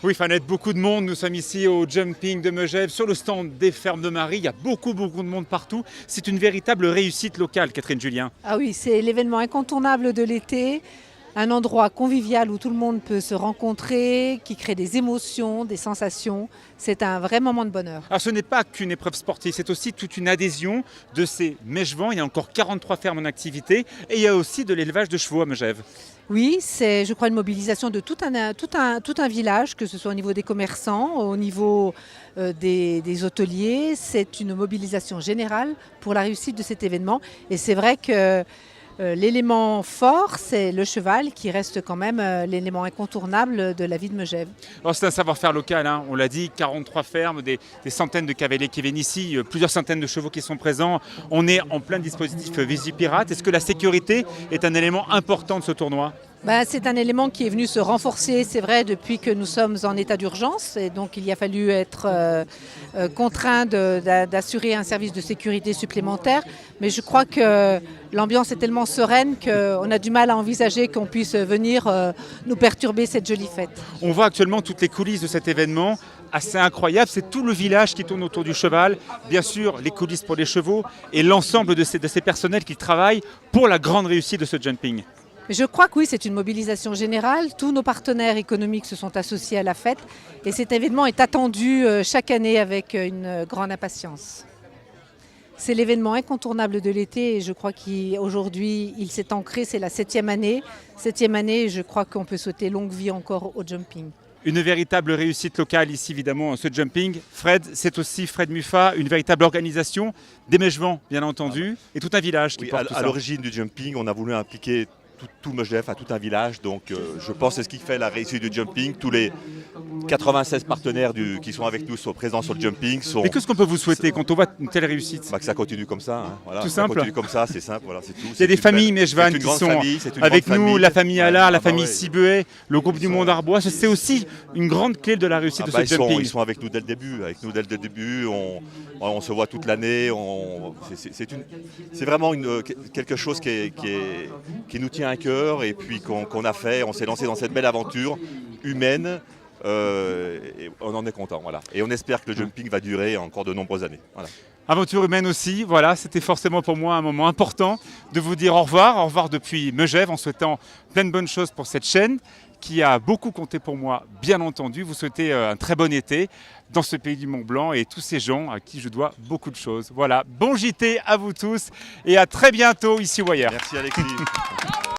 Oui, il fallait être beaucoup de monde. Nous sommes ici au jumping de Megève, sur le stand des fermes de Marie. Il y a beaucoup de monde partout. C'est une véritable réussite locale, Catherine Julien. Ah oui, c'est l'événement incontournable de l'été. Un endroit convivial où tout le monde peut se rencontrer, qui crée des émotions, des sensations. C'est un vrai moment de bonheur. Alors ce n'est pas qu'une épreuve sportive, c'est aussi toute une adhésion de ces Mégevans. Il y a encore 43 fermes en activité et il y a aussi de l'élevage de chevaux à Megève. Oui, c'est, je crois, une mobilisation de tout un village, que ce soit au niveau des commerçants, au niveau des hôteliers. C'est une mobilisation générale pour la réussite de cet événement. Et c'est vrai que l'élément fort, c'est le cheval qui reste quand même l'élément incontournable de la vie de Megève. Alors c'est un savoir-faire local, hein. On l'a dit, 43 fermes, des centaines de cavaliers qui viennent ici, plusieurs centaines de chevaux qui sont présents. On est en plein dispositif Vigipirate. Est-ce que la sécurité est un élément important de ce tournoi ? C'est un élément qui est venu se renforcer, c'est vrai, depuis que nous sommes en état d'urgence. Et donc il a fallu être contraint d'assurer un service de sécurité supplémentaire. Mais je crois que l'ambiance est tellement sereine qu'on a du mal à envisager qu'on puisse venir nous perturber cette jolie fête. On voit actuellement toutes les coulisses de cet événement. Assez incroyable, c'est tout le village qui tourne autour du cheval, bien sûr les coulisses pour les chevaux et l'ensemble de ces personnels qui travaillent pour la grande réussite de ce jumping. Je crois que oui, c'est une mobilisation générale. Tous nos partenaires économiques se sont associés à la fête et cet événement est attendu chaque année avec une grande impatience. C'est l'événement incontournable de l'été et je crois qu'aujourd'hui il s'est ancré, c'est la 7e année. 7e année, je crois qu'on peut souhaiter longue vie encore au jumping. Une véritable réussite locale ici évidemment, ce jumping. Fred, c'est aussi Fred Muffat, une véritable organisation, des Mégevans bien entendu, et tout un village qui porte tout ça. À l'origine du jumping, on a voulu impliquer tout Megève, tout un village, donc je pense que c'est ce qui fait la réussite du jumping. Tous les 96 partenaires qui sont avec nous, sont présents sur le jumping. Mais qu'est-ce qu'on peut vous souhaiter quand on voit une telle réussite ? Que ça continue comme ça. Hein, voilà. Tout ça simple. continue comme ça, c'est simple, voilà, c'est tout. Il y a des familles mégevanes qui sont avec nous, la famille Allard, la famille Sibuet, le groupe du Mont d'Arbois. C'est aussi une grande clé de la réussite de ce jumping. Ils sont avec nous dès le début. On se voit toute l'année. C'est vraiment quelque chose qui nous tient à cœur et puis qu'on a fait. On s'est lancé dans cette belle aventure humaine. Et on en est content, voilà. Et on espère que le jumping va durer encore de nombreuses années. Voilà. Aventure humaine aussi, voilà, c'était forcément pour moi un moment important de vous dire au revoir depuis Megève en souhaitant plein de bonnes choses pour cette chaîne qui a beaucoup compté pour moi, bien entendu. Vous souhaitez un très bon été dans ce pays du Mont Blanc et tous ces gens à qui je dois beaucoup de choses. Voilà, bon JT à vous tous et à très bientôt ici ou ailleurs. Merci Alexis.